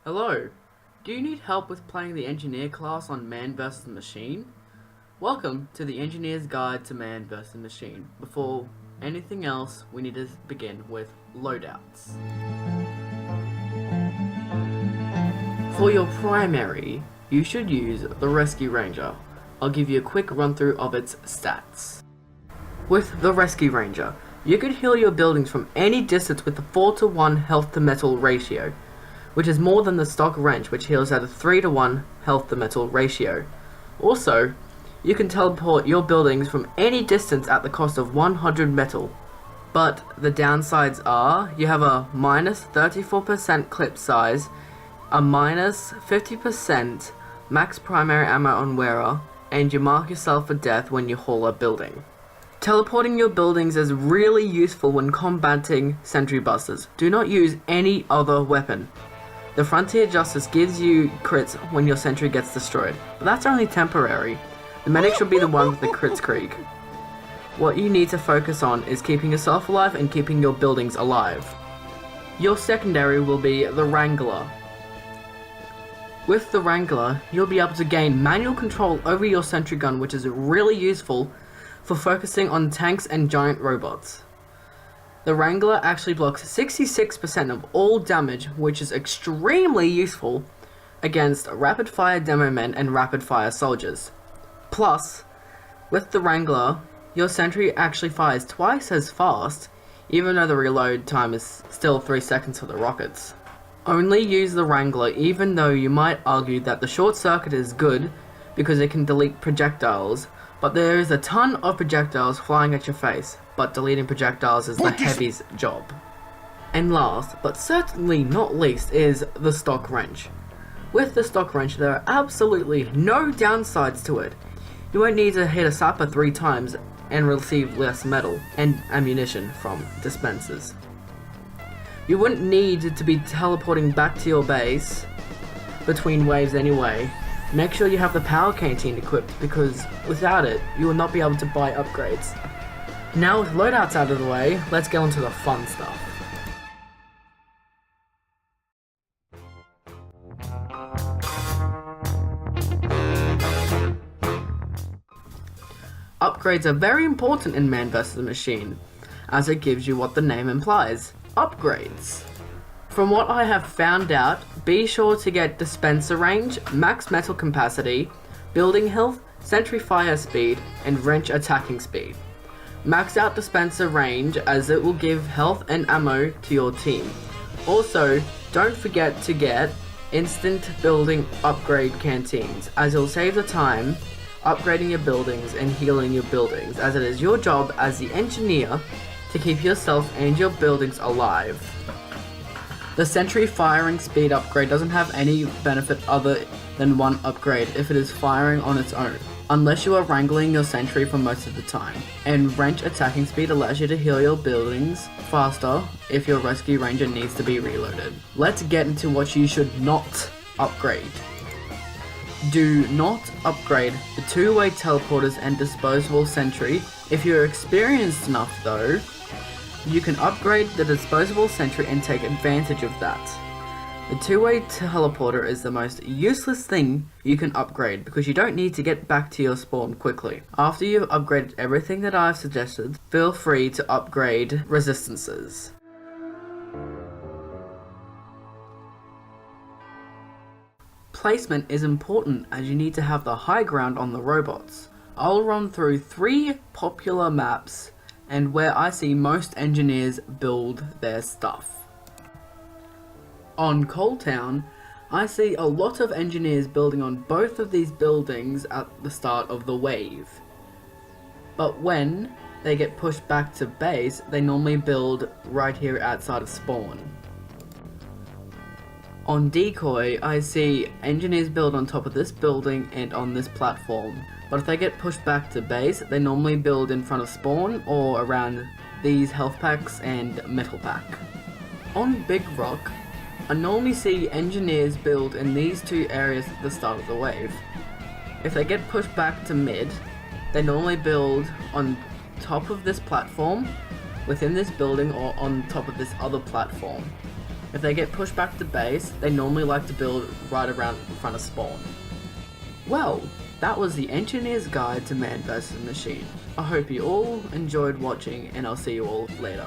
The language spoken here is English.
Hello, do you need help with playing the Engineer class on Man vs. Machine? Welcome to the Engineer's Guide to Man vs. Machine. Before anything else, we need to begin with loadouts. For your primary, you should use the Rescue Ranger. I'll give you a quick run through of its stats. With the Rescue Ranger, you can heal your buildings from any distance with a 4:1 health to metal ratio, which is more than the stock wrench, which heals at a 3:1 health to metal ratio. Also, you can teleport your buildings from any distance at the cost of 100 metal. But the downsides are, you have a minus 34% clip size, a minus 50% max primary ammo on wearer, and you mark yourself for death when you haul a building. Teleporting your buildings is really useful when combating sentry busters. Do not use any other weapon. The Frontier Justice gives you crits when your sentry gets destroyed, but that's only temporary. The medic should be the one with the crits Krieg. What you need to focus on is keeping yourself alive and keeping your buildings alive. Your secondary will be the Wrangler. With the Wrangler, you'll be able to gain manual control over your sentry gun, which is really useful for focusing on tanks and giant robots. The Wrangler actually blocks 66% of all damage, which is extremely useful against rapid fire demo men and rapid fire soldiers. Plus, with the Wrangler, your sentry actually fires twice as fast, even though the reload time is still 3 seconds for the rockets. Only use the Wrangler even though you might argue that the short circuit is good because it can delete projectiles, but there is a ton of projectiles flying at your face, but deleting projectiles is the heavy's job. And last, but certainly not least, is the stock wrench. With the stock wrench, there are absolutely no downsides to it. You won't need to hit a sapper 3 times and receive less metal and ammunition from dispensers. You wouldn't need to be teleporting back to your base between waves anyway. Make sure you have the power canteen equipped, because without it, you will not be able to buy upgrades. Now with loadouts out of the way, let's get on to the fun stuff. Upgrades are very important in Man vs. Machine, as it gives you what the name implies, upgrades. From what I have found out, be sure to get dispenser range, max metal capacity, building health, sentry fire speed, and wrench attacking speed. Max out dispenser range, as it will give health and ammo to your team. Also, don't forget to get instant building upgrade canteens, as it'll save the time upgrading your buildings and healing your buildings, as it is your job as the engineer to keep yourself and your buildings alive. The sentry firing speed upgrade doesn't have any benefit other than one upgrade if it is firing on its own, unless you are wrangling your sentry for most of the time. And wrench attacking speed allows you to heal your buildings faster if your rescue ranger needs to be reloaded. Let's get into what you should not upgrade. Do not upgrade the 2-way teleporters and disposable sentry. If you're experienced enough though, you can upgrade the disposable sentry and take advantage of that. The 2-way teleporter is the most useless thing you can upgrade because you don't need to get back to your spawn quickly. After you've upgraded everything that I've suggested, feel free to upgrade resistances. Placement is important as you need to have the high ground on the robots. I'll run through 3 popular maps and where I see most engineers build their stuff. On Coal Town, I see a lot of engineers building on both of these buildings at the start of the wave. But when they get pushed back to base, they normally build right here outside of spawn. On Decoy, I see engineers build on top of this building and on this platform. But if they get pushed back to base, they normally build in front of spawn or around these health packs and metal pack. On Big Rock, I normally see engineers build in these 2 areas at the start of the wave. If they get pushed back to mid, they normally build on top of this platform, within this building, or on top of this other platform. If they get pushed back to base, they normally like to build right around in front of spawn. Well, that was the Engineer's Guide to Man vs. Machine. I hope you all enjoyed watching, and I'll see you all later.